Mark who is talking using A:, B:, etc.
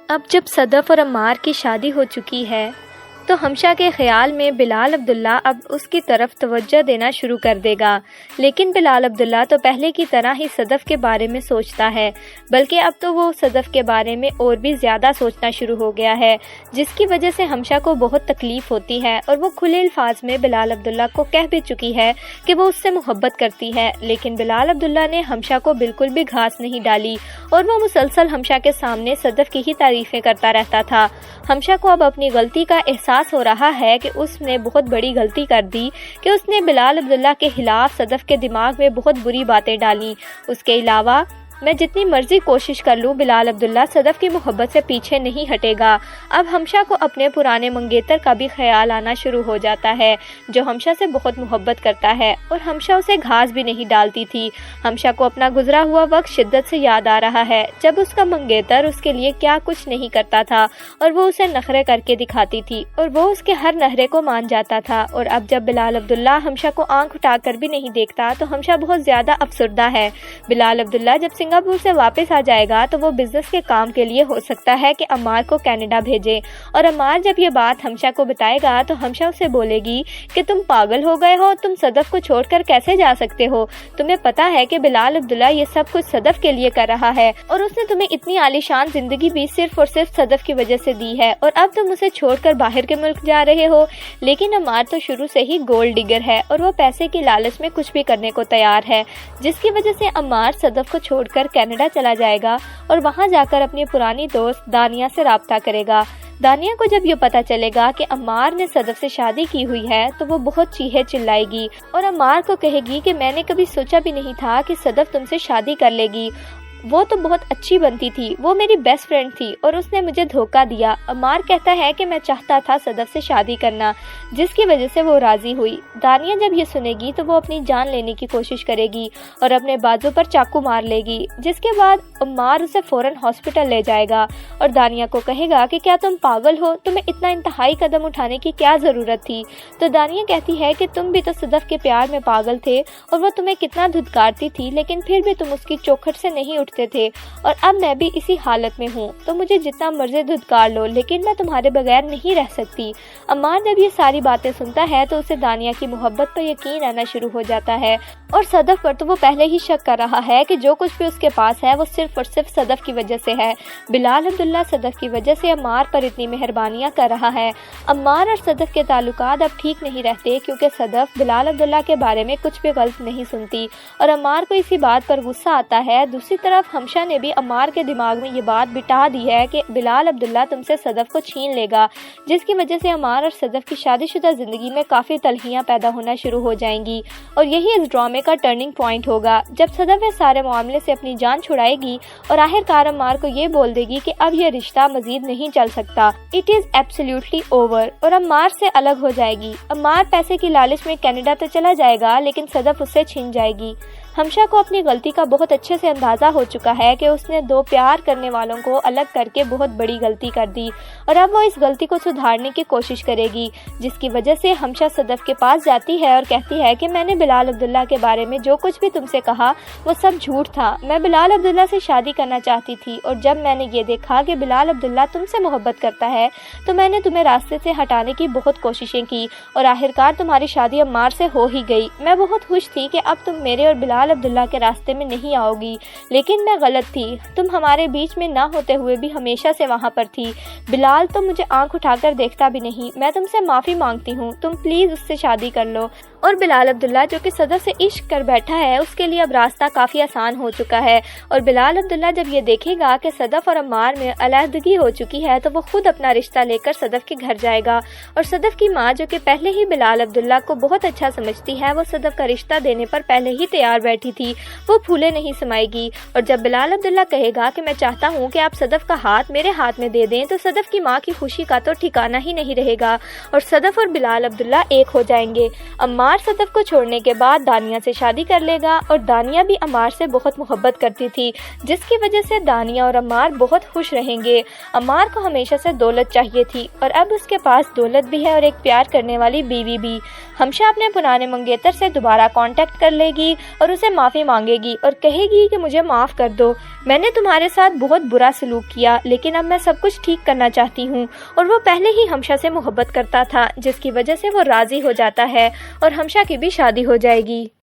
A: اب جب صدف اور عمار کی شادی ہو چکی ہے تو ہمشا کے خیال میں بلال عبداللہ اب اس کی طرف توجہ دینا شروع کر دے گا، لیکن بلال عبداللہ تو پہلے کی طرح ہی صدف کے بارے میں سوچتا ہے، بلکہ اب تو وہ صدف کے بارے میں اور بھی زیادہ سوچنا شروع ہو گیا ہے، جس کی وجہ سے ہمشا کو بہت تکلیف ہوتی ہے اور وہ کھلے الفاظ میں بلال عبداللہ کو کہہ بھی چکی ہے کہ وہ اس سے محبت کرتی ہے، لیکن بلال عبداللہ نے ہمشا کو بالکل بھی گھاس نہیں ڈالی اور وہ مسلسل ہمشا کے سامنے صدف کی ہی تعریفیں کرتا رہتا تھا۔ ہمشا کو اب اپنی غلطی کا احساس ہو رہا ہے کہ اس نے بہت بڑی غلطی کر دی کہ اس نے بلال عبداللہ کے خلاف صدف کے دماغ میں بہت بری باتیں ڈالیں۔ اس کے علاوہ میں جتنی مرضی کوشش کر لوں بلال عبداللہ صدف کی محبت سے پیچھے نہیں ہٹے گا۔ اب ہمشا کو اپنے پرانے منگیتر کا بھی خیال آنا شروع ہو جاتا ہے جو ہمشا سے بہت محبت کرتا ہے اور ہمشا اسے گھاس بھی نہیں ڈالتی تھی۔ ہمشا کو اپنا گزرا ہوا وقت شدت سے یاد آ رہا ہے جب اس کا منگیتر اس کے لیے کیا کچھ نہیں کرتا تھا اور وہ اسے نخرے کر کے دکھاتی تھی اور وہ اس کے ہر نخرے کو مان جاتا تھا، اور اب جب بلال عبداللہ ہمشا کو آنکھ اٹھا کر بھی نہیں دیکھتا تو ہمشا بہت زیادہ افسردہ ہے۔ بلال عبداللہ جب سنگاپور سے واپس آ جائے گا تو وہ بزنس کے کام کے لیے ہو سکتا ہے کہ عمار کو کینیڈا بھیجے، اور عمار جب یہ بات ہمشا کو بتائے گا تو ہمشا اسے بولے گی کہ تم پاگل ہو گئے ہو، تم صدف کو چھوڑ کر کیسے جا سکتے ہو؟ تمہیں پتا ہے کہ بلال عبداللہ یہ سب کچھ صدف کے لیے کر رہا ہے اور اس نے تمہیں اتنی عالیشان زندگی بھی صرف اور صرف صدف کی وجہ سے دی ہے، اور اب تم اسے چھوڑ کر باہر کے ملک جا رہے ہو۔ لیکن عمار تو شروع سے ہی گولڈ ڈگر ہے اور وہ پیسے کی لالچ میں کچھ بھی کرنے کو تیار ہے، جس کی وجہ سے عمار صدف کو چھوڑ کر کینیڈا چلا جائے گا اور وہاں جا کر اپنی پرانی دوست دانیہ سے رابطہ کرے گا۔ دانیہ کو جب یہ پتہ چلے گا کہ عمار نے صدف سے شادی کی ہوئی ہے تو وہ بہت چیخے چلائے گی اور عمار کو کہے گی کہ میں نے کبھی سوچا بھی نہیں تھا کہ صدف تم سے شادی کر لے گی، وہ تو بہت اچھی بنتی تھی، وہ میری بیسٹ فرینڈ تھی اور اس نے مجھے دھوکہ دیا۔ عمار کہتا ہے کہ میں چاہتا تھا صدف سے شادی کرنا، جس کی وجہ سے وہ راضی ہوئی۔ دانیہ جب یہ سنے گی تو وہ اپنی جان لینے کی کوشش کرے گی اور اپنے بازو پر چاقو مار لے گی، جس کے بعد عمار اسے فوراً ہاسپٹل لے جائے گا اور دانیہ کو کہے گا کہ کیا تم پاگل ہو، تمہیں اتنا انتہائی قدم اٹھانے کی کیا ضرورت تھی؟ تو دانیہ کہتی ہے کہ تم بھی تو صدف کے پیار میں پاگل تھے اور وہ تمہیں کتنا دھتکارتی تھی، لیکن پھر بھی تم اس کی چوکھٹ سے نہیں اٹھتے تھے، اور اب میں بھی اسی حالت میں ہوں، تو مجھے جتنا مرضی دھتکار لو لیکن میں تمہارے بغیر نہیں رہ سکتی۔ عمار جب یہ ساری باتیں سنتا ہے تو اسے دانیہ کی محبت پر یقین آنا شروع ہو جاتا ہے، اور صدف پر تو وہ پہلے ہی شک کر رہا ہے کہ جو کچھ بھی اس کے پاس ہے وہ صرف اور صرف صدف کی وجہ سے ہے۔ بلال عبداللہ صدف کی وجہ سے عمار پر اتنی مہربانیاں کر رہا ہے۔ عمار اور صدف کے تعلقات اب ٹھیک نہیں رہتے کیونکہ صدف بلال عبداللہ کے بارے میں کچھ بھی غلط نہیں سنتی اور عمار کو اسی بات پر غصہ آتا ہے۔ دوسری طرف ہمشا نے بھی عمار کے دماغ میں یہ بات بٹھا دی ہے کہ بلال عبداللہ تم سے صدف کو چھین لے گا، جس کی وجہ سے عمار اور صدف کی شادی شدہ زندگی میں کافی تلخیاں پیدا ہونا شروع ہو جائیں گی، اور یہی اس ڈرامے کا ٹرننگ پوائنٹ ہوگا جب صدف اس سارے معاملے سے اپنی جان چھڑائے گی اور آخر کار عمار کو یہ بول دے گی کہ اب یہ رشتہ مزید نہیں چل سکتا، اٹ از ایبسلیوٹلی اوور، اور عمار سے الگ ہو جائے گی۔ عمار پیسے کی لالچ میں کینیڈا تو چلا جائے گا لیکن صدف اس سے چھن جائے گی۔ ہمشا کو اپنی غلطی کا بہت اچھے سے اندازہ ہو چکا ہے کہ اس نے دو پیار کرنے والوں کو الگ کر کے بہت بڑی غلطی کر دی، اور اب وہ اس غلطی کو سدھارنے کی کوشش کرے گی، جس کی وجہ سے ہمشا صدف کے پاس جاتی ہے اور کہتی ہے کہ میں نے بلال عبداللہ کے بارے میں جو کچھ بھی تم سے کہا وہ سب جھوٹ تھا، میں بلال عبداللہ سے شادی کرنا چاہتی تھی، اور جب میں نے یہ دیکھا کہ بلال عبداللہ تم سے محبت کرتا ہے تو میں نے تمہیں راستے سے ہٹانے کی بہت کوششیں کی، اور آخرکار تمہاری شادی عمار سے ہو ہی گئی۔ میں بہت خوش تھی کہ اب تم میرے اور بلال عبداللہ کے راستے میں نہیں آؤ گی، لیکن میں غلط تھی، تم ہمارے بیچ میں نہ ہوتے ہوئے بھی ہمیشہ سے وہاں پر تھی۔ بلال تو مجھے آنکھ اٹھا کر دیکھتا بھی نہیں، میں تم سے معافی مانگتی ہوں، تم پلیز اس سے شادی کر لو۔ اور بلال عبداللہ جو کہ صدف سے عشق کر بیٹھا ہے اس کے لیے اب راستہ کافی آسان ہو چکا ہے، اور بلال عبداللہ جب یہ دیکھے گا کہ صدف اور عمار میں علیحدگی ہو چکی ہے تو وہ خود اپنا رشتہ لے کر صدف کے گھر جائے گا، اور صدف کی ماں جو کہ پہلے ہی بلال عبداللہ کو بہت اچھا سمجھتی ہے وہ صدف کا رشتہ دینے پر پہلے ہی تیار بیٹھی تھی، وہ پھولے نہیں سمائے گی۔ اور جب بلال عبداللہ کہے گا کہ میں چاہتا ہوں کہ آپ صدف کا ہاتھ میرے ہاتھ میں دے دیں تو صدف کی ماں کی خوشی کا تو ٹھکانہ ہی نہیں رہے گا، اور صدف اور بلال عبداللہ ایک ہو جائیں گے۔ عمار عمار صدف کو چھوڑنے کے بعد دانیہ سے شادی کر لے گا اور دانیہ بھی عمار سے بہت محبت کرتی تھی، جس کی وجہ سے دانیہ اور عمار بہت خوش رہیں گے۔ عمار کو ہمیشہ سے دولت چاہیے تھی اور اب اس کے پاس دولت بھی ہے اور ایک پیار کرنے والی بیوی بھی۔ ہمشہ اپنے پرانے منگیتر سے دوبارہ کانٹیکٹ کر لے گی اور اسے معافی مانگے گی اور کہے گی کہ مجھے معاف کر دو، میں نے تمہارے ساتھ بہت برا سلوک کیا، لیکن اب میں سب کچھ ٹھیک کرنا چاہتی ہوں۔ اور وہ پہلے ہی ہمشہ سے محبت کرتا تھا، جس کی وجہ سے وہ راضی ہو جاتا ہے اور ہمشہ کی بھی شادی ہو جائے گی۔